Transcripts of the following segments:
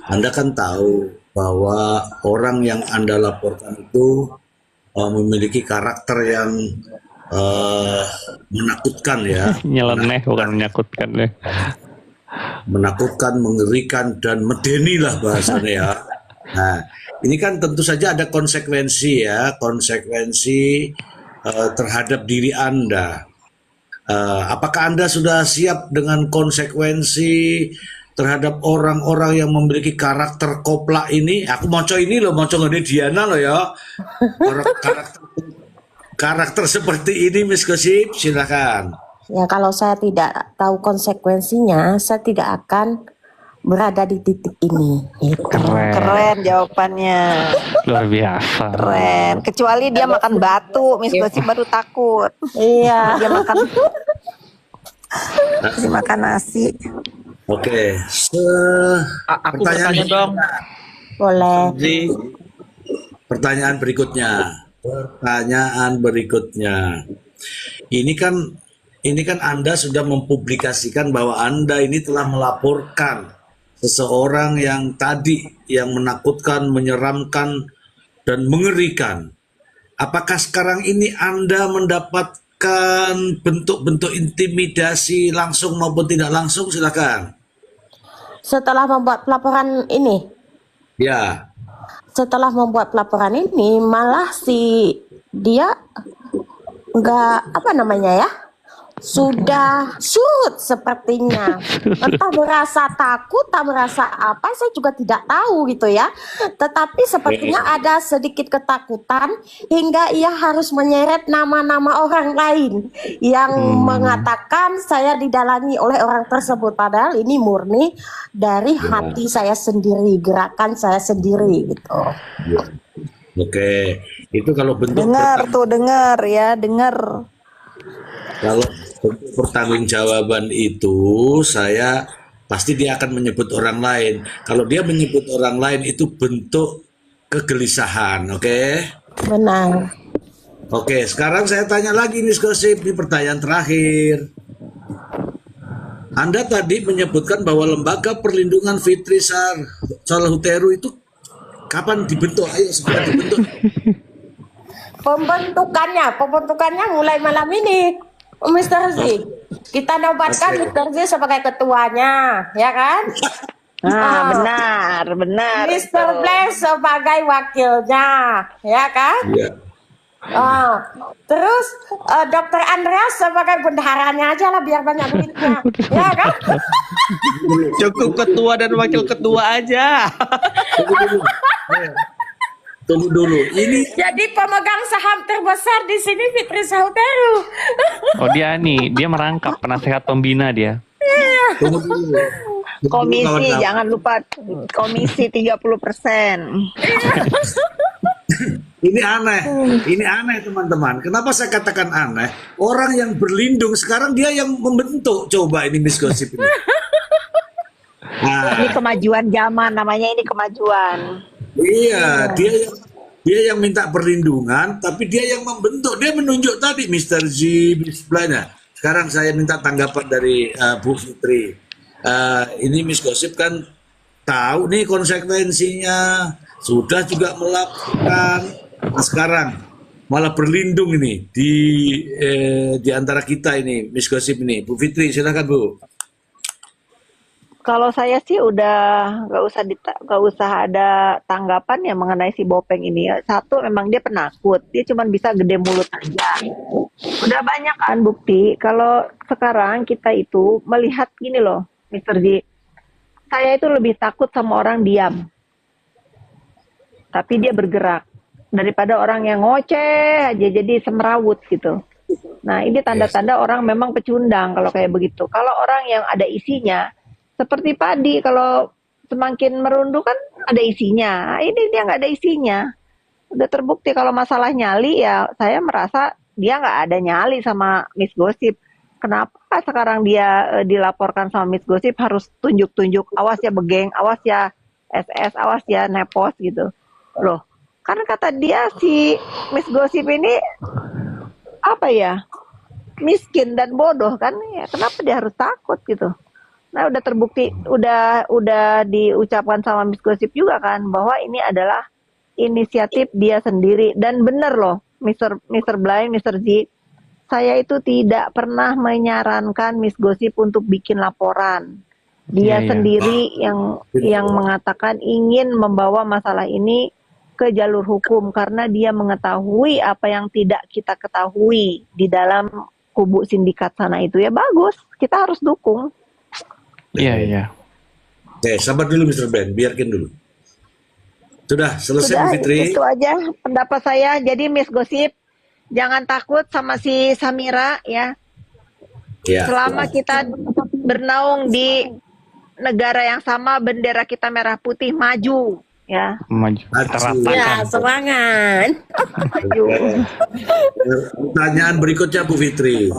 Anda kan tahu bahwa orang yang Anda laporkan itu memiliki karakter yang eh, menakutkan ya, Nyeleneh bukan menyakutkan deh. menakutkan, mengerikan dan medeni lah bahasanya ya. Nah, ini kan tentu saja ada konsekuensi ya, konsekuensi terhadap diri Anda. Apakah Anda sudah siap dengan konsekuensi terhadap orang-orang yang memiliki karakter koplak ini? Aku moco ini loh, moco ini Diana loh ya. Karakter, karakter seperti ini, Miss Gosip, silakan. Ya, kalau saya tidak tahu konsekuensinya, saya tidak akan berada di titik ini. Gitu. Keren jawabannya. Luar biasa. Keren. Kecuali dia makan batu, Miss Gosip baru takut. Iya. Dia makan nasi. Oke, Aku bertanya dong. Boleh. Pertanyaan berikutnya. Ini kan Anda sudah mempublikasikan bahwa Anda ini telah melaporkan seseorang yang tadi yang menakutkan, menyeramkan dan mengerikan. Apakah sekarang ini Anda mendapatkan bentuk-bentuk intimidasi langsung maupun tidak langsung? Silakan. Setelah membuat pelaporan ini, Ya. setelah membuat pelaporan ini, malah si dia nggak apa namanya ya, sudah surut sepertinya. Entah merasa takut, tak merasa apa, saya juga tidak tahu gitu ya. Tetapi sepertinya ada sedikit ketakutan hingga ia harus menyeret nama-nama orang lain yang mengatakan saya didalangi oleh orang tersebut. Padahal ini murni dari hati saya sendiri, gerakan saya sendiri gitu. Oke, itu kalau bentuk dengar ya. Kalau bentuk pertanggungjawaban itu saya pasti dia akan menyebut orang lain. Kalau dia menyebut orang lain itu bentuk kegelisahan, oke? Benar. Oke, sekarang saya tanya lagi Miss Gosip di pertanyaan terakhir. Anda tadi menyebutkan bahwa Lembaga Perlindungan Fitri Salahuteru itu kapan dibentuk? Ayo segera dibentuk. Pembentukannya mulai malam ini. Mr. Z, kita nobatkan Mr. Z sebagai ketuanya, ya kan? Benar. Mr. Black sebagai wakilnya, ya kan? Iya. Terus Dr. Andreas sebagai bendaharanya aja lah biar banyak duitnya, ya kan? Cukup ketua dan wakil ketua aja. Tunggu dulu. Ini Jadi pemegang saham terbesar di sini Fitri Salahuteru. Oh dia merangkap penasehat pembina dia. tunggu dulu. Komisi, Kawan-kawan. jangan lupa komisi 30%. Ini aneh teman-teman. Kenapa saya katakan aneh? Orang yang berlindung sekarang dia yang membentuk. Coba ini Miss Gosip ini. Ini kemajuan zaman, namanya ini kemajuan. Iya, dia yang minta perlindungan, tapi dia yang membentuk. Dia menunjuk tadi Mr. Z sebelahnya. Sekarang saya minta tanggapan dari Bu Fitri. Ini Miss Gosip kan tahu nih konsekuensinya, sudah juga melakukan. Nah, sekarang malah berlindung ini di antara kita ini Miss Gosip ini. Bu Fitri, silakan Bu. Kalau saya sih udah nggak usah ada tanggapan ya mengenai si Bopeng ini. Satu, memang dia penakut, dia cuma bisa gede mulut aja. Udah banyak kan bukti. Kalau sekarang kita itu melihat gini loh, Mr. Ji, saya itu lebih takut sama orang diam, tapi dia bergerak daripada orang yang ngoceh aja jadi semrawut gitu. Nah ini tanda-tanda orang memang pecundang kalau kayak begitu. Kalau orang yang ada isinya, seperti padi, kalau semakin merunduk kan ada isinya. Ini dia nggak ada isinya. Udah terbukti kalau masalah nyali ya saya merasa dia nggak ada nyali sama Miss Gosip. Kenapa sekarang dia dilaporkan sama Miss Gosip harus tunjuk-tunjuk, awas ya begeng, awas ya SS, awas ya nepos gitu. Loh, karena kata dia si Miss Gosip ini apa ya, miskin dan bodoh kan ya, kenapa dia harus takut gitu. Nah, udah terbukti, udah diucapkan sama Miss Gosip juga kan bahwa ini adalah inisiatif dia sendiri dan bener loh, Mr. Blind, Mr. Z. Saya itu tidak pernah menyarankan Miss Gosip untuk bikin laporan. Dia Iya, iya. sendiri yang mengatakan ingin membawa masalah ini ke jalur hukum karena dia mengetahui apa yang tidak kita ketahui di dalam kubu sindikat sana itu. Ya bagus, kita harus dukung. Iya, iya. Oke, sabar dulu Mr. Ben, biarkan dulu. Sudah selesai Bu Sudah, Fitri. itu aja pendapat saya. Jadi Miss Gosip, jangan takut sama si Samira ya. Ya. Selama kita bernaung di negara yang sama, bendera kita merah putih, maju ya. Maju. Kita Maju. Ya, ratakan. semangat. Maju. Pertanyaan berikutnya Bu Fitri.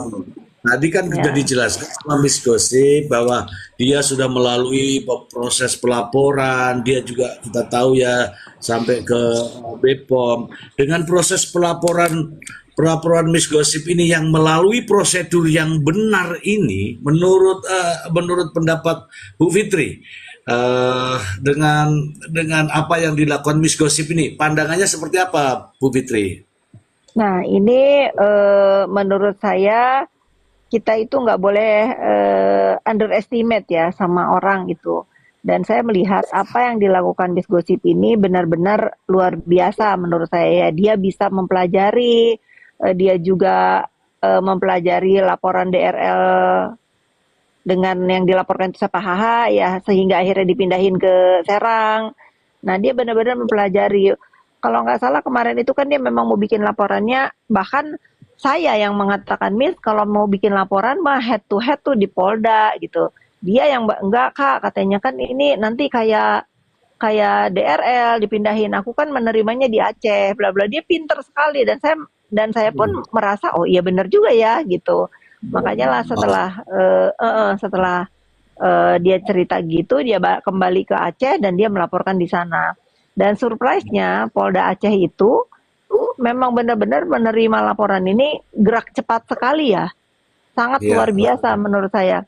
Tadi kan sudah dijelaskan sama Miss Gosip bahwa dia sudah melalui proses pelaporan, dia juga kita tahu ya sampai ke BPOM. Dengan proses pelaporan Miss Gosip ini yang melalui prosedur yang benar ini, menurut pendapat Bu Fitri, dengan apa yang dilakukan Miss Gosip ini, pandangannya seperti apa Bu Fitri? Nah, ini menurut saya kita itu nggak boleh underestimate ya sama orang gitu. Dan saya melihat apa yang dilakukan Miss Gosip ini benar-benar luar biasa menurut saya. Dia bisa mempelajari, dia juga mempelajari laporan DRL dengan yang dilaporkan itu Sapahaha ya, sehingga akhirnya dipindahin ke Serang. Nah, dia benar-benar mempelajari. Kalau nggak salah kemarin itu kan dia memang mau bikin laporannya, bahkan saya yang mengatakan, Miss, kalau mau bikin laporan mah head to head tuh di Polda gitu. Dia yang enggak Kak, katanya kan ini nanti kayak DRL dipindahin. Aku kan menerimanya di Aceh, bla bla. Dia pinter sekali dan saya pun merasa oh iya benar juga ya gitu. Makanya lah setelah dia cerita gitu, dia kembali ke Aceh dan dia melaporkan di sana. Dan surprise-nya Polda Aceh itu memang benar-benar menerima laporan ini gerak cepat sekali ya. Sangat Iya. luar biasa menurut saya.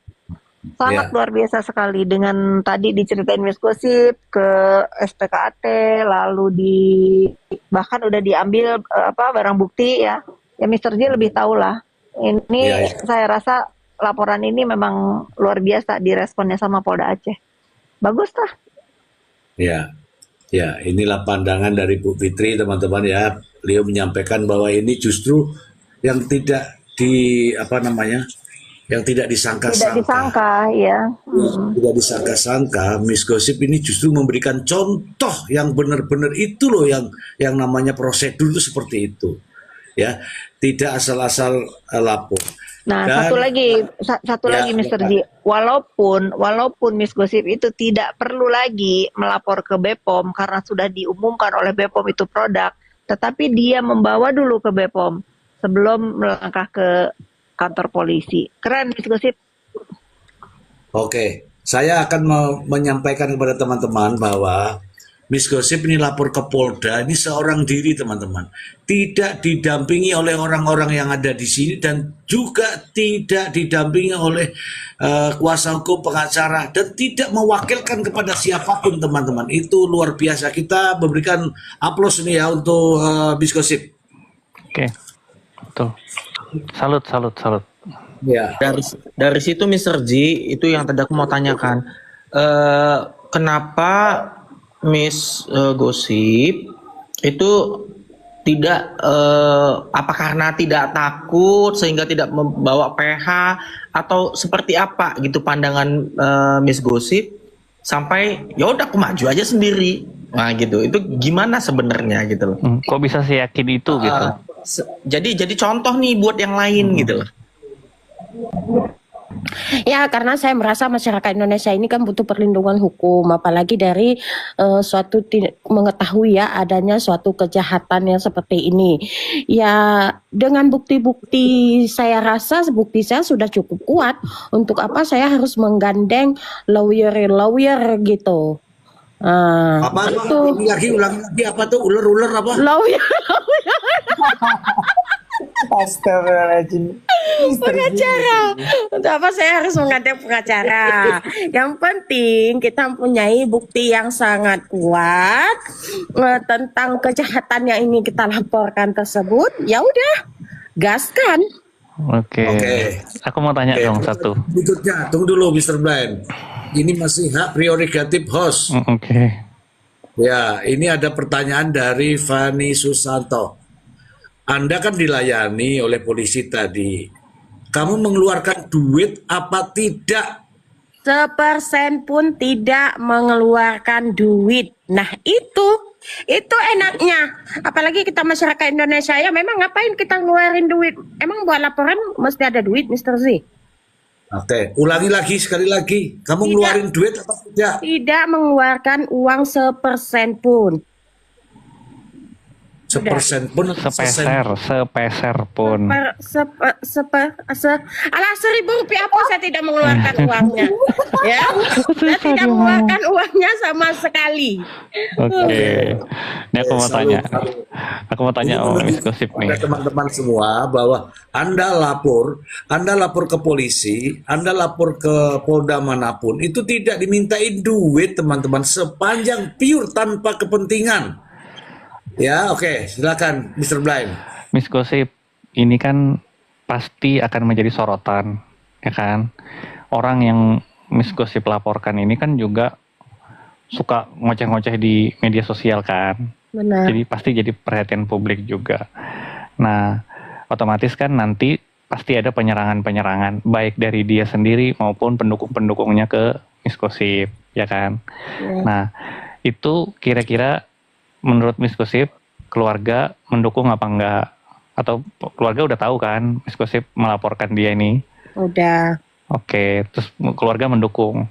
Sangat luar biasa sekali dengan tadi diceritain Miss Gosip ke SPKAT, lalu bahkan udah diambil barang bukti ya. Ya Mr. J lebih tahu lah. Ini Iya. saya rasa laporan ini memang luar biasa diresponnya sama Polda Aceh. Bagus lah. Ya, ya, inilah pandangan dari Bu Fitri, teman-teman ya. Beliau menyampaikan bahwa ini justru yang tidak yang tidak Tidak disangka-sangka. disangka ya. Tidak disangka-sangka, Miss Gosip ini justru memberikan contoh yang benar-benar itu loh yang namanya prosedur itu seperti itu. Ya, tidak asal-asal lapor. Nah, Dan- satu Ya, lagi Mr. ya, Ji, walaupun Miss Gosip itu tidak perlu lagi melapor ke BPOM karena sudah diumumkan oleh BPOM itu produk, tetapi dia membawa dulu ke BPOM sebelum melangkah ke kantor polisi. Keren Miss Gosip. Oke, saya akan menyampaikan kepada teman-teman bahwa Miss Gosip ini lapor ke Polda, ini seorang diri teman-teman. Tidak didampingi oleh orang-orang yang ada di sini dan juga tidak didampingi oleh kuasa hukum pengacara dan tidak mewakilkan kepada siapapun teman-teman. Itu luar biasa. Kita memberikan aplaus nih ya untuk Miss Gosip. Oke. Tuh. Salut. Ya. Dari situ Mr. G, itu yang tadi aku mau tanyakan. Kenapa Miss Gosip itu tidak apa karena tidak takut sehingga tidak membawa PH atau seperti apa gitu pandangan Miss Gosip sampai ya udah aku maju aja sendiri. Nah gitu. Itu gimana sebenarnya gitu loh. Kok bisa seyakin itu gitu? Jadi contoh nih buat yang lain gitu loh. Ya, karena saya merasa masyarakat Indonesia ini kan butuh perlindungan hukum, apalagi dari mengetahui ya adanya suatu kejahatan yang seperti ini. Ya, dengan bukti-bukti saya rasa bukti saya sudah cukup kuat. Untuk apa saya harus menggandeng lawyer gitu. Apa itu ulang lagi apa tuh ular apa? lawyer. Astagfirullahaladzim. Pengacara. Untuk apa saya harus mengadakan pengacara? Yang penting kita mempunyai bukti yang sangat kuat tentang kejahatan yang ini kita laporkan tersebut. Ya udah, gaskan. Oke. Oke. Aku mau tanya Oke, dong satu. Berikutnya, tunggu dulu Mr. Blind. Ini masih hak prerogatif host. Oke. Ya, ini ada pertanyaan dari Fani Susanto. Anda kan dilayani oleh polisi tadi. Kamu mengeluarkan duit apa tidak? Sepersen pun tidak mengeluarkan duit. Nah itu enaknya. Apalagi kita masyarakat Indonesia ya, memang ngapain kita ngeluarin duit? Emang buat laporan mesti ada duit, Mr. Z? Oke, ulangi lagi sekali lagi. Kamu Tidak. ngeluarin duit apa tidak? Tidak mengeluarkan uang sepersen pun. Sepersen pun atau Sepeser pun. Alah, 1.000 rupiah pun saya tidak mengeluarkan uangnya. Ya, saya tidak mengeluarkan uangnya sama sekali. Oke. Ini aku mau tanya. Aku mau tanya Ini Miss Gosip nih. pada teman-teman semua bahwa Anda lapor ke polisi, Anda lapor ke Polda manapun, itu tidak dimintain duit teman-teman, sepanjang pure tanpa kepentingan. Ya, oke, silakan Mr. Blind. Miss Gosip, ini kan pasti akan menjadi sorotan, ya kan? Orang yang Miss Gosip laporkan ini kan juga suka ngoceh-ngoceh di media sosial kan? Benar. Jadi pasti jadi perhatian publik juga. Nah, otomatis kan nanti pasti ada penyerangan-penyerangan, baik dari dia sendiri maupun pendukung-pendukungnya ke Miss Gosip, ya kan? Ya. Nah, itu kira-kira menurut Miss Gosip, keluarga mendukung apa enggak? Atau keluarga udah tahu kan Miss Gosip melaporkan dia ini? Udah. Oke, terus keluarga mendukung.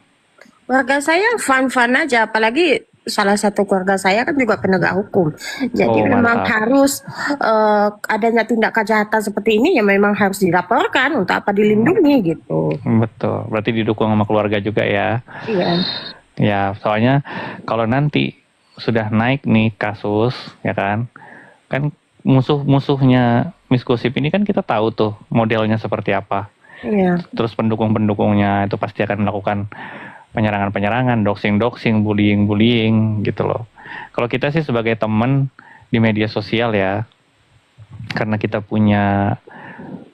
Keluarga saya fun-fun aja, apalagi salah satu keluarga saya kan juga penegak hukum. Jadi Oh, memang mantap. harus adanya tindak kejahatan seperti ini ya memang harus dilaporkan untuk apa dilindungi gitu. Betul, berarti didukung sama keluarga juga ya. Iya. Ya, soalnya kalau nanti sudah naik nih kasus, ya kan musuh-musuhnya Miss Gosip ini kan kita tahu tuh modelnya seperti apa. Iya. Terus pendukung-pendukungnya itu pasti akan melakukan penyerangan-penyerangan, doxing-doxing, bullying-bullying gitu loh. Kalau kita sih sebagai teman di media sosial ya, karena kita punya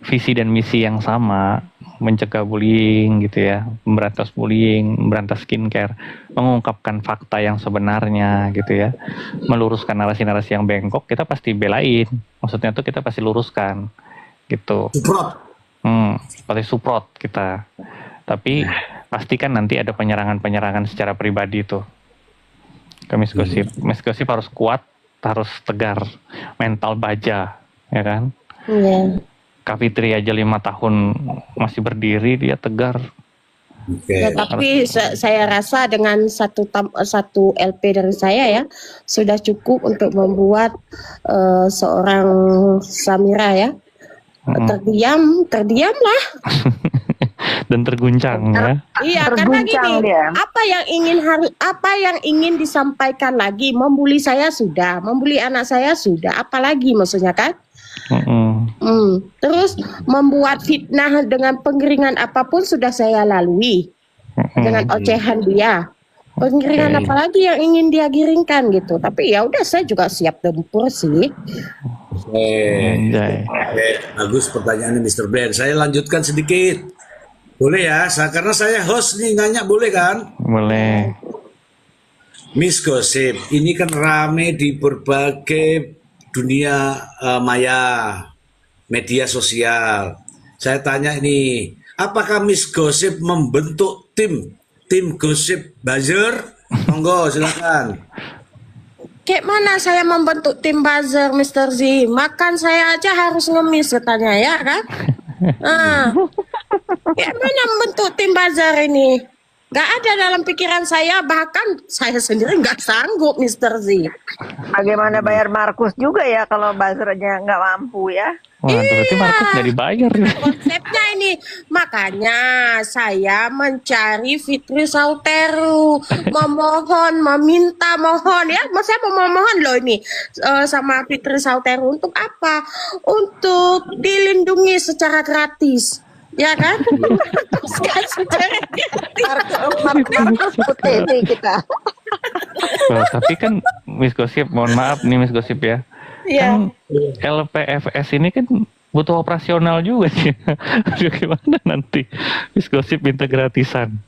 visi dan misi yang sama, mencegah bullying gitu ya, memberantas bullying, memberantas skincare, mengungkapkan fakta yang sebenarnya gitu ya, meluruskan narasi-narasi yang bengkok, kita pasti belain. Maksudnya tuh kita pasti luruskan gitu. Suprot. Pasti support kita. Tapi pastikan nanti ada penyerangan-penyerangan secara pribadi tuh ke Miss Gosip. Miss Gosip harus kuat, harus tegar, mental baja, ya kan? Iya. Kak Fitri aja 5 tahun masih berdiri, dia tegar. Oke. Ya, tapi saya rasa dengan satu LP dari saya ya sudah cukup untuk membuat seorang Samira ya terdiam lah. Dan terguncang ya. Iya, karena Terguncang gini, dia. apa yang ingin disampaikan lagi, membuli saya sudah, membuli anak saya sudah, apalagi maksudnya kan? Terus membuat fitnah dengan penggiringan apapun sudah saya lalui dengan ocehan dia. Penggiringan Oke. apalagi yang ingin dia giringkan gitu. Tapi ya udah saya juga siap tempur sih. Anjay. Bagus pertanyaannya Mr. Blind. Saya lanjutkan sedikit. Boleh ya, karena saya host nih, nanya boleh kan? Boleh. Miss Gosip, ini kan rame di berbagai dunia maya, media sosial. Saya tanya ini, apakah Miss Gosip membentuk tim Gosip Buzzer? Monggo silakan. Kayak mana saya membentuk tim buzzer, Mr. Z? Makan saya aja harus ngemis katanya ya kan? Kayak mana membentuk tim buzzer ini? Nggak ada dalam pikiran saya, bahkan saya sendiri nggak sanggup, Mister Z. Bagaimana bayar Markus juga ya kalau buzzernya nggak mampu ya? Waduh, berarti Markus nggak dibayar ya. Konsepnya ini, makanya saya mencari Fitri Sauteru, memohon, meminta, mohon ya, saya mau memohon loh ini sama Fitri Sauteru untuk apa? Untuk dilindungi secara gratis, ya kan? Secara gratis. Markus putih nih kita. Loh, tapi kan Miss Gosip, mohon maaf nih Miss Gosip ya. Iya. Kan LPFS ini kan butuh operasional juga sih. Aduh, gimana nanti Miss Gosip minta gratisan?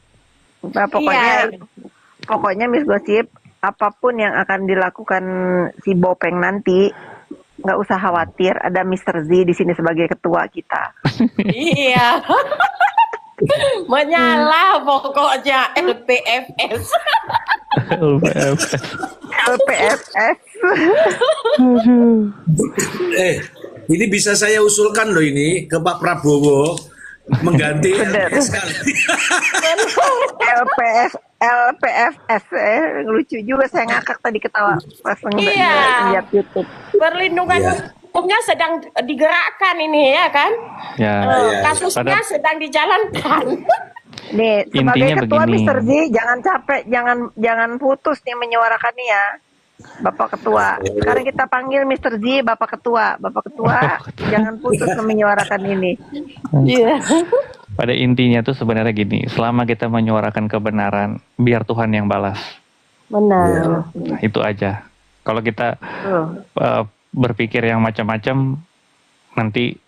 Nah, pokoknya Miss Gosip, apapun yang akan dilakukan si Bopeng nanti, nggak usah khawatir, ada Mr. Z di sini sebagai ketua kita. Iya. Menyala pokoknya LPFS. LPFS. LPFS. Ini bisa saya usulkan loh ini ke Pak Prabowo mengganti sekali. LPFS, lucu juga, saya ngakak tadi ketawa pas lihat YouTube. Perlindungan hukumnya sedang digerakkan ini ya kan? Ya. Kasusnya sedang dijalankan. Nih, sebagai Intinya ketua begini. Mr. Z, jangan capek, jangan putus nih menyuarakan nih ya. Bapak Ketua. Sekarang kita panggil Mr. Z, Bapak Ketua. Bapak Ketua, jangan putus menyuarakan ini. Iya. Pada intinya tuh sebenarnya gini, selama kita menyuarakan kebenaran, biar Tuhan yang balas. Benar. Nah, itu aja. Kalau kita berpikir yang macam-macam, nanti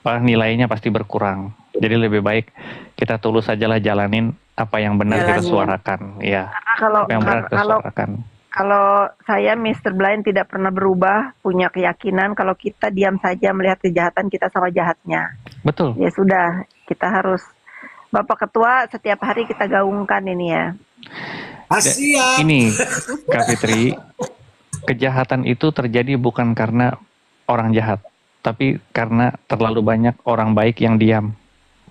nilainya pasti berkurang. Jadi lebih baik kita tulus sajalah jalanin apa yang benar kita suarakan, ya. Apa yang benar kita suarakan. Kalau saya Mr. Blind tidak pernah berubah, punya keyakinan kalau kita diam saja melihat kejahatan, kita sama jahatnya. Betul. Ya sudah, kita harus, Bapak Ketua, setiap hari kita gaungkan ini ya. Asia. Ini, Kak Fitri, kejahatan itu terjadi bukan karena orang jahat, tapi karena terlalu banyak orang baik yang diam.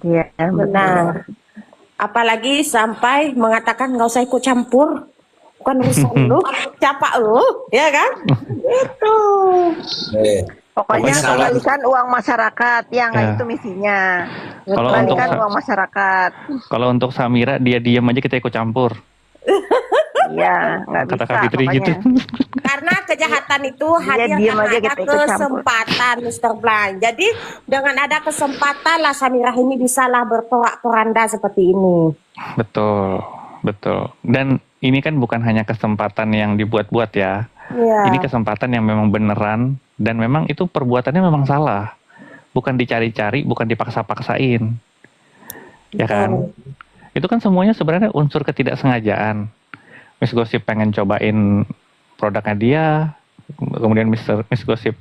Iya, Benar. Apalagi sampai mengatakan nggak usah ikut campur. Bukan urusan lu, siapa lu, ya kan? Itu. Pokoknya Pokoknya kembalikan uang masyarakat, ya nggak itu misinya. Kalau Kembalikan untuk- uang masyarakat. Kalau untuk Samira, dia diam aja kita ikut campur. Iya, nggak Kata bisa Kak Fitri pokoknya. gitu. Karena kejahatan itu hadir diam karena aja ada kita ikut campur. kesempatan, Mr. Blind. Jadi dengan ada kesempatan lah Samirah ini bisalah berporak-poranda seperti ini. Betul, betul. Dan ini kan bukan hanya kesempatan yang dibuat-buat ya. Iya. Ini kesempatan yang memang beneran dan memang itu perbuatannya memang salah. Bukan dicari-cari, bukan dipaksa-paksain. Ya kan? Itu kan semuanya sebenarnya unsur ketidaksengajaan. Miss Gosip pengen cobain produknya dia, kemudian Miss Gosip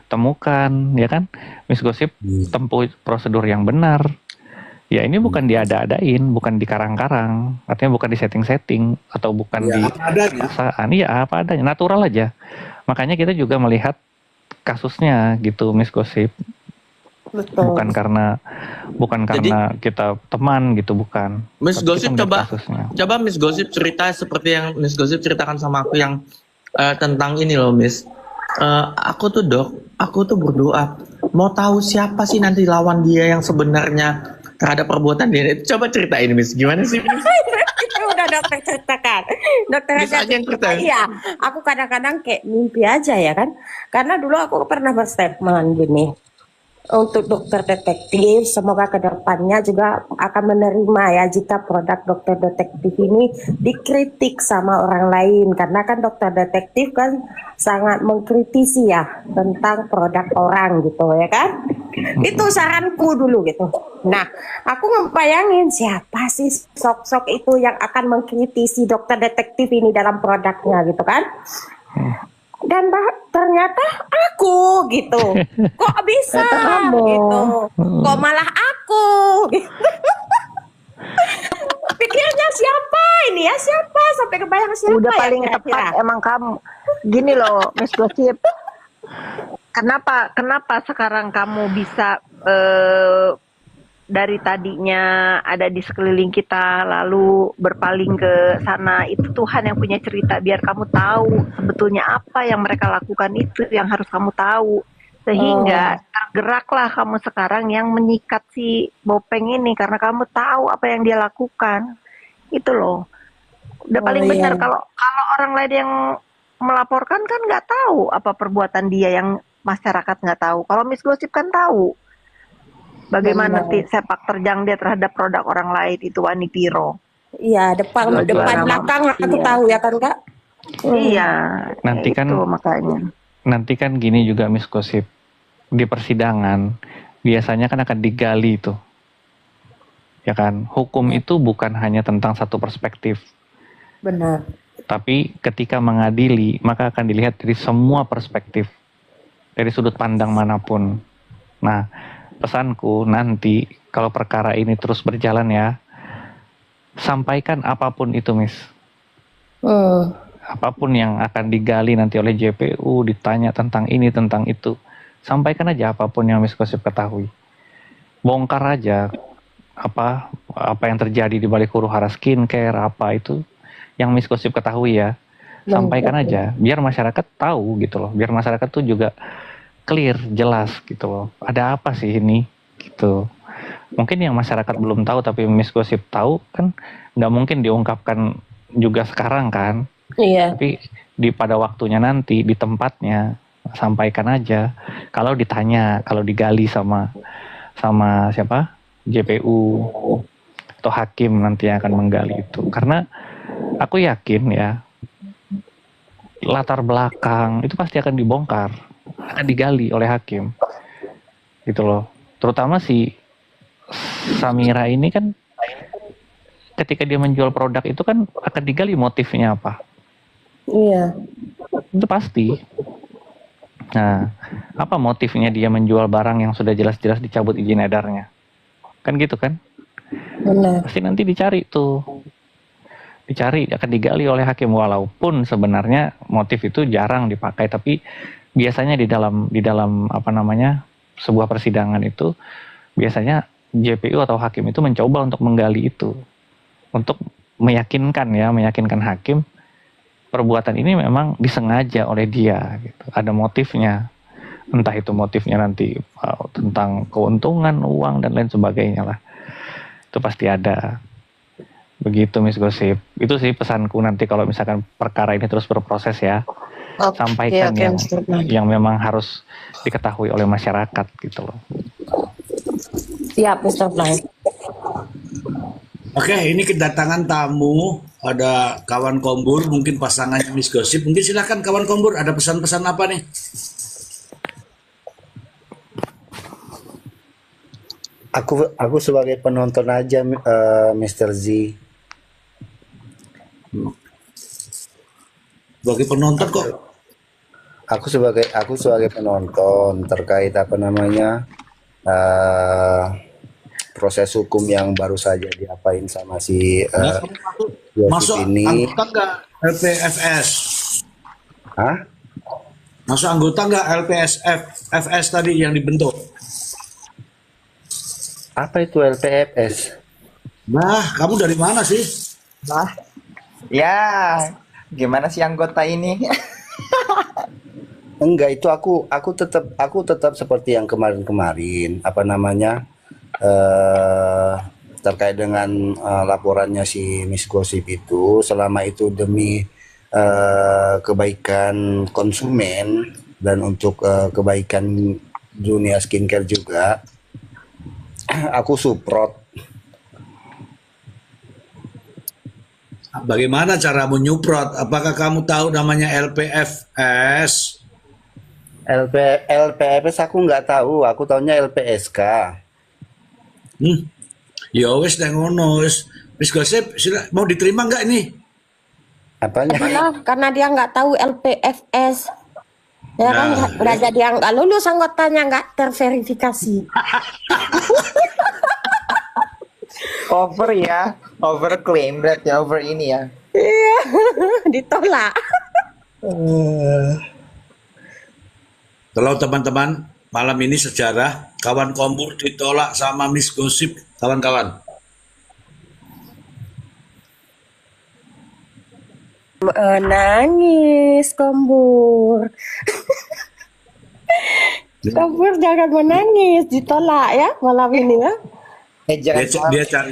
temukan, ya kan? Miss Gosip tempuh prosedur yang benar. Ya ini bukan diada-adain, bukan dikarang-karang, artinya bukan di setting-setting atau bukan Ya, di apa adanya. paksaan. Iya apa adanya, natural aja. Makanya kita juga melihat kasusnya gitu, Miss Gosip. Betul. Bukan karena kita teman gitu, bukan. Miss Tapi Gosip kita melihat coba kasusnya. Miss Gosip cerita seperti yang Miss Gosip ceritakan sama aku yang tentang ini loh Miss. Aku tuh berdoa mau tahu siapa sih nanti lawan dia yang sebenarnya terhadap perbuatan dia. Coba ceritain Miss, gimana sih Miss? Itu udah dokter ceritakan. Dokter Bisa aja yang cerita. Iya, aku kadang-kadang kayak mimpi aja ya kan. Karena dulu aku pernah berstatement gini. Untuk dokter detektif, semoga kedepannya juga akan menerima ya jika produk dokter detektif ini dikritik sama orang lain. Karena kan dokter detektif kan sangat mengkritisi ya tentang produk orang gitu ya kan. Itu saranku dulu gitu. Nah, aku ngebayangin siapa sih sok-sok itu yang akan mengkritisi dokter detektif ini dalam produknya gitu kan. Dan ternyata aku gitu. Kok bisa gitu. Kok malah aku gitu. Pikirnya siapa ini ya, siapa sampai kebayang siapa Udah ya paling kira-kira? tepat emang kamu. Gini loh, Miss Gosip. Kenapa sekarang kamu bisa dari tadinya ada di sekeliling kita lalu berpaling ke sana, itu Tuhan yang punya cerita biar kamu tahu sebetulnya apa yang mereka lakukan, itu yang harus kamu tahu, sehingga tergeraklah kamu sekarang yang menyikat si Bopeng ini karena kamu tahu apa yang dia lakukan. Itu loh udah Oh paling iya. benar. Kalau kalau orang lain yang melaporkan kan nggak tahu apa perbuatan dia yang masyarakat nggak tahu. Kalau Miss Gosip kan tahu bagaimana Benar. sepak terjang dia terhadap produk orang lain, itu Wanipiro. Iya, depan Jual-jual nama. belakang aku Iya. tahu ya kan Kak. Iya, Nanti itu kan makanya. nanti kan gini juga Miss Gosip. Di persidangan biasanya kan akan digali itu. Ya kan? Hukum itu bukan hanya tentang satu perspektif, Benar. tapi ketika mengadili maka akan dilihat dari semua perspektif, dari sudut pandang manapun. Nah, pesanku nanti kalau perkara ini terus berjalan ya, sampaikan apapun itu, Miss. Hmm. Apapun yang akan digali nanti oleh JPU, ditanya tentang ini, tentang itu. Sampaikan aja apapun yang Miss Gosip ketahui. Bongkar aja apa yang terjadi di balik huru-hara skincare, apa itu yang Miss Gosip ketahui ya. Sampaikan aja, biar masyarakat tahu gitu loh. Biar masyarakat tuh juga clear, jelas gitu loh. Ada apa sih ini? Gitu. Mungkin yang masyarakat belum tahu tapi Miss Gosip tahu kan nggak mungkin diungkapkan juga sekarang kan. Iya. Tapi pada waktunya nanti di tempatnya sampaikan aja. Kalau ditanya, kalau digali sama siapa? JPU atau hakim nanti yang akan menggali itu. Karena aku yakin ya latar belakang itu pasti akan dibongkar, akan digali oleh hakim. Gitu loh. Terutama si Samira ini kan ketika dia menjual produk itu kan akan digali motifnya apa. Iya. Itu pasti. Nah, apa motifnya dia menjual barang yang sudah jelas-jelas dicabut izin edarnya? Kan gitu kan? Benar. Pasti nanti dicari tuh. Dicari, akan digali oleh hakim walaupun sebenarnya motif itu jarang dipakai, tapi biasanya di dalam apa namanya? Sebuah persidangan itu biasanya JPU atau hakim itu mencoba untuk menggali itu. Untuk meyakinkan hakim perbuatan ini memang disengaja oleh dia gitu. Ada motifnya. Entah itu motifnya nanti tentang keuntungan, uang dan lain sebagainya lah. Itu pasti ada. Begitu Miss Gosip. Itu sih pesanku nanti kalau misalkan perkara ini terus berproses ya. Sampaikan yang memang harus diketahui oleh masyarakat gitu loh. Siap, Mr. Fly. Oke, ini kedatangan tamu, ada kawan Kombur, mungkin pasangannya Miss Gosip. Mungkin silakan kawan Kombur, ada pesan-pesan apa nih? Aku sebagai penonton aja, Mr. Z. Bagi penonton kok. Aku sebagai penonton terkait apa namanya proses hukum yang baru saja diapain sama si Masuk ini. anggota nggak LPFS? Hah? Masuk anggota nggak LPSFS tadi yang dibentuk? Apa itu LPFS? Nah, kamu dari mana sih? Lah, ya, gimana sih anggota ini? Enggak, itu aku tetap seperti yang kemarin-kemarin apa namanya terkait dengan laporannya si Miss Gosip itu, selama itu demi kebaikan konsumen dan untuk kebaikan dunia skincare juga, aku support. Bagaimana cara menyuprot? Apakah kamu tahu namanya LPFS? LPFS aku nggak tahu, aku taunya LPSK. Ya wes deh ngono wes. Miss Gosip, mau diterima nggak ini? Apanya? Lah, karena dia nggak tahu LPFS. Ya kan, Nah, udah jadi yang nggak lulus anggotanya, nggak terverifikasi. Over ya, over claim berarti over ini ya. Iya, ditolak. Kalau teman-teman malam ini sejarah kawan Kombur ditolak sama Miss Gosip, kawan-kawan. Menangis, Kombur. Kombur jangan menangis, ditolak ya malam ini ya. Jangan Dia, salah, dia cari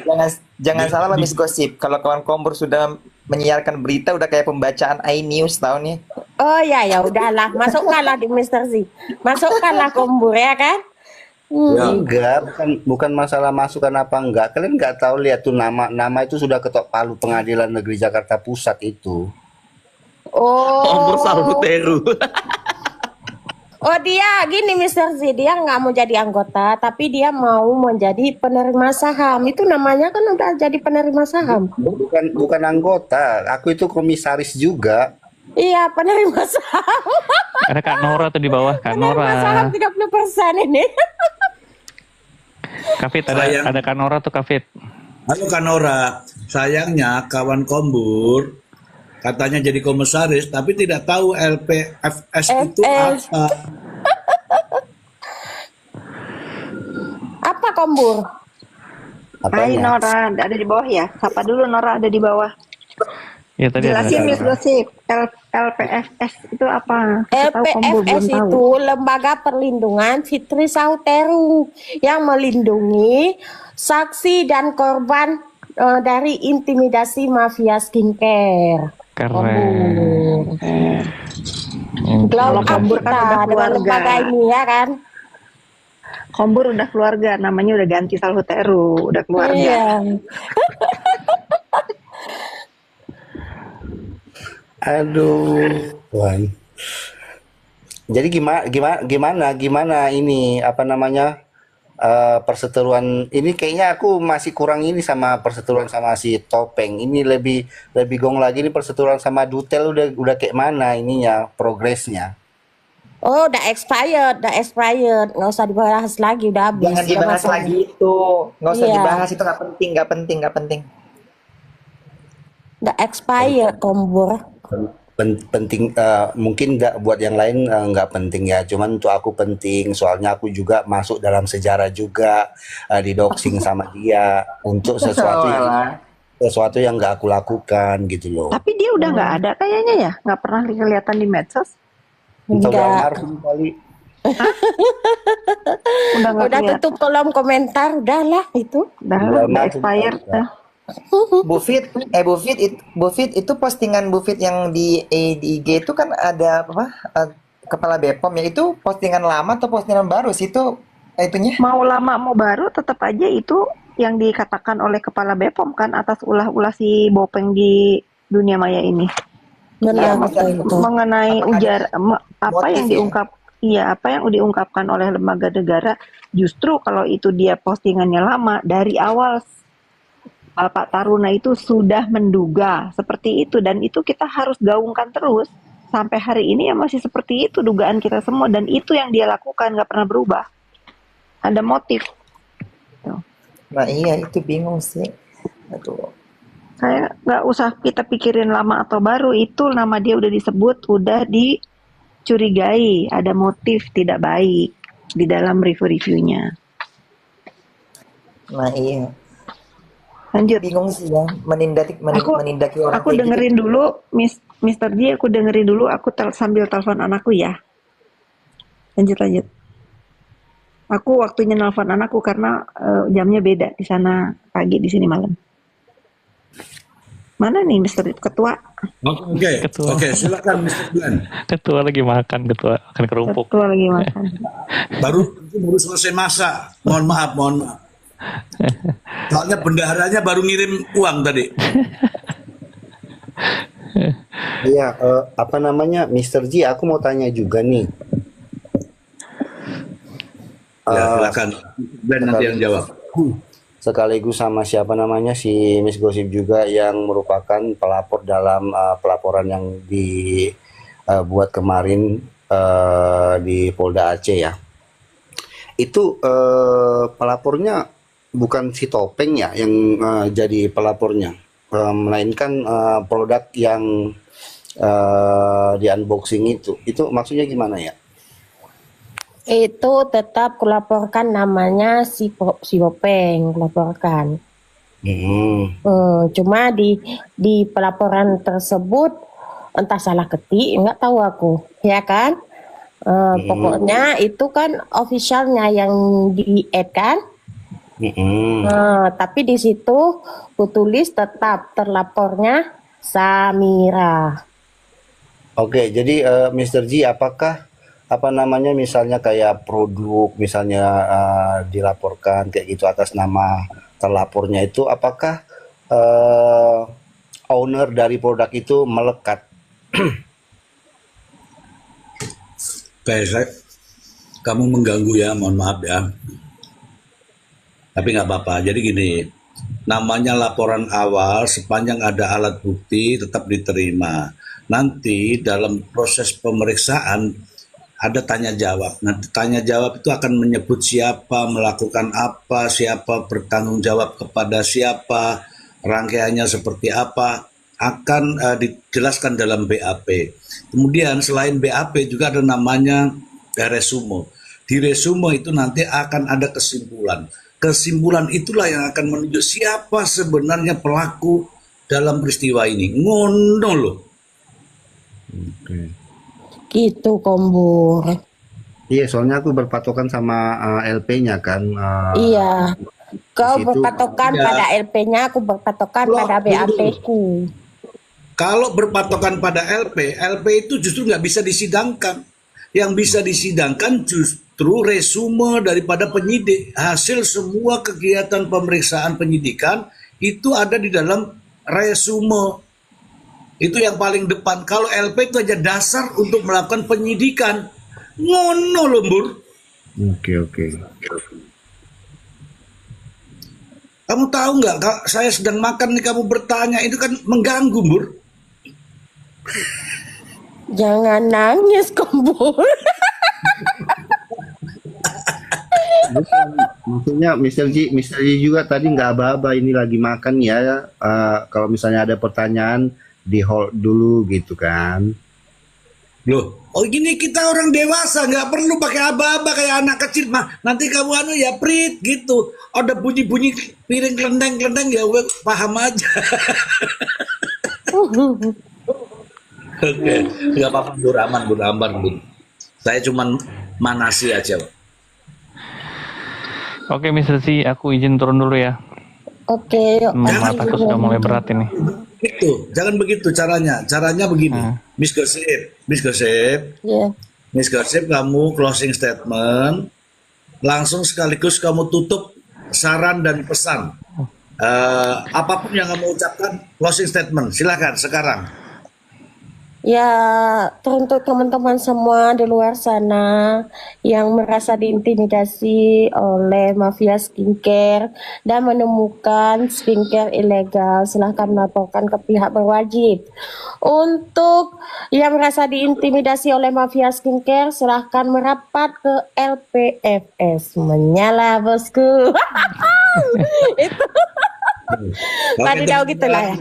jangan dia, salah lah Miss Gosip. Kalau kawan Kombur sudah menyiarkan berita udah kayak pembacaan iNews tahun nih. Oh ya, ya udahlah, masukkanlah di Mister Z. Masukkanlah Kombur ya kan? ya, Enggak, bukan masalah masukan apa enggak. Kalian nggak tahu, lihat tuh nama itu sudah ketok palu Pengadilan Negeri Jakarta Pusat itu. Kombur Salut Oh, Teru. oh dia gini Mister Z, dia nggak mau jadi anggota, tapi dia mau menjadi penerima saham. Itu namanya kan udah jadi penerima saham. Bukan anggota, aku itu komisaris juga. Iya, penerima saham. Ada Kak Nora tuh di bawah, Kak Penerima saham Nora. 30% ini. Kak Fit, sayang. ada Kak Nora tuh, Kak Fit. Halo Kanora, sayangnya kawan Kombur katanya jadi komisaris, tapi tidak tahu LPFS itu FS. apa. Apa Kombur? Hai Apanya? Nora, ada di bawah ya? Sapa dulu Nora, ada di bawah. Iya tadi ada Jelasin Kak Miss Nora. Gosip, LPFS itu apa? Saya tahu Kombur belum LPFS tahu. itu Lembaga Perlindungan Fitri Sauteru yang melindungi saksi dan korban dari intimidasi mafia skincare. Keren. Kombur. Glow Kalau up Kombur kan kita udah dengan keluarga. lembaga ini ya kan? Kombur udah keluarga, namanya udah ganti Salhuteru, udah keluarga. Iya. Aduh, Tuhan. Jadi gimana ini apa namanya perseteruan ini, kayaknya aku masih kurang ini sama perseteruan sama si Topeng. Ini lebih gong lagi nih perseteruan sama Dutel, udah kayak mana ininya progresnya. Oh, udah expired, nggak usah dibahas lagi, udah habis. Jangan Udah dibahas masanya. lagi itu. Nggak usah Iya, dibahas, itu nggak penting. udah expired, Kombur. Penting, mungkin nggak buat yang lain, nggak penting ya, cuman untuk aku penting, soalnya aku juga masuk dalam sejarah juga, di doxing sama dia untuk Walah. sesuatu yang nggak aku lakukan gitu loh. Tapi dia udah nggak ada kayaknya ya, nggak pernah kelihatan di medsos. Entah udah Enggak. almarhum kali. Udah nggak Udah kelihatan. tutup kolom komentar, udahlah itu. Udah Almarhum expired. kali. Dah. Bu Fit itu postingan Bu Fit yang di IG itu kan ada apa? Kepala Bepom ya, itu postingan lama atau postingan baru sih itu itunya? Mau lama mau baru, tetap aja itu yang dikatakan oleh Kepala Bepom kan atas ulah-ulah si Bopeng di dunia maya ini. Benar, Iya, betul itu. Mengenai Apakah ada apa yang motif ya? diungkap, iya apa yang diungkapkan oleh lembaga negara, justru kalau itu dia postingannya lama dari awal Bapak Taruna itu sudah menduga seperti itu, dan itu kita harus gaungkan terus sampai hari ini ya masih seperti itu dugaan kita semua, dan itu yang dia lakukan nggak pernah berubah. Ada motif. Tuh. Nah iya itu bingung sih. Aduh. Kayak nggak usah kita pikirin lama atau baru, itu nama dia udah disebut, udah dicurigai ada motif tidak baik di dalam review-reviewnya. Nah iya. Lanjut. Bingung sih ya menindaki orang Aku kayak gitu. dengerin dulu Mr. J, aku dengerin dulu, aku sambil telepon anakku ya. Lanjut. Aku waktunya nelfon anakku karena jamnya beda, di sana pagi, di sini malam. Mana nih Mr. Ketua? Oke, Ketua. oke, silakan Mr. Glenn. Ketua lagi makan, ketua akan kerupuk. Ketua lagi makan. Baru selesai masak. Mohon maaf. Soalnya bendaharanya baru ngirim uang tadi. Iya, apa namanya, Mr. G, aku mau tanya juga nih. Ya, Eh, silakan. Glenn nanti yang jawab. sekaligus sama siapa namanya, si Miss Gosip juga yang merupakan pelapor dalam pelaporan yang dibuat kemarin di Polda Aceh ya. Itu pelapornya bukan si Topeng ya yang jadi pelapornya, melainkan produk yang di unboxing itu maksudnya gimana ya? Itu tetap kulaporkan namanya si Bopeng, kulaporkan. Cuma di pelaporan tersebut entah salah ketik, nggak tahu aku, ya kan? Pokoknya itu kan officialnya yang di-add kan? Tapi di situ kutulis tetap terlapornya Samira. Oke, jadi Mr. G, apakah apa namanya misalnya kayak produk misalnya dilaporkan kayak gitu atas nama terlapornya itu, apakah owner dari produk itu melekat? Kayak kamu mengganggu ya, mohon maaf ya. Tapi nggak apa-apa. Jadi gini, namanya laporan awal sepanjang ada alat bukti tetap diterima. Nanti dalam proses pemeriksaan ada tanya jawab. Nah, tanya jawab itu akan menyebut siapa melakukan apa, siapa bertanggung jawab kepada siapa, rangkaiannya seperti apa, akan dijelaskan dalam BAP. Kemudian selain BAP juga ada namanya resume. Di resume itu nanti akan ada kesimpulan. Kesimpulan itulah yang akan menunjuk siapa sebenarnya pelaku dalam peristiwa ini. Ngono loh. Gitu, Kombur. Iya, soalnya aku berpatokan sama LP-nya kan. Iya. Kau situ- berpatokan Ya. pada LP-nya, aku berpatokan Loh, pada BAP-ku. Kalau berpatokan pada LP itu justru nggak bisa disidangkan. Yang bisa disidangkan justru resume daripada penyidik. Hasil semua kegiatan pemeriksaan penyidikan itu ada di dalam resume. Itu yang paling depan. Kalau LP itu aja dasar untuk melakukan penyidikan. Ngono loh, Bur. Oke. Kamu tahu nggak, saya sedang makan nih kamu bertanya, itu kan mengganggu, Bur. Jangan nangis, Kombur. Bukan, maksudnya Mr. G juga tadi nggak aba-aba, ini lagi makan ya. Kalau misalnya ada pertanyaan di hold dulu gitu kan. Loh, oh gini kita orang dewasa, nggak perlu pakai aba-aba kayak anak kecil mah. Nanti kamu ya prit gitu. Ada bunyi-bunyi piring kelendeng-kelendeng ya gue paham aja. Oke, nggak apa-apa, Bur, aman, Bur. Saya cuman manasi aja. Oke, Mr. C, aku izin turun dulu ya. Oke, yuk. Mataku sudah mulai berat ini. Gitu, jangan begitu caranya. Caranya begini, Miss Gosip, Iya. Miss Gosip, kamu closing statement, langsung sekaligus kamu tutup saran dan pesan. Apapun yang kamu ucapkan, closing statement, silakan sekarang. Ya, untuk teman-teman semua di luar sana yang merasa diintimidasi oleh mafia skincare dan menemukan skincare ilegal, silahkan melaporkan ke pihak berwajib. Untuk yang merasa diintimidasi oleh mafia skincare, silahkan merapat ke LPFS. Menyala, bosku. Itu Oke, tadi tahu gitulah ya.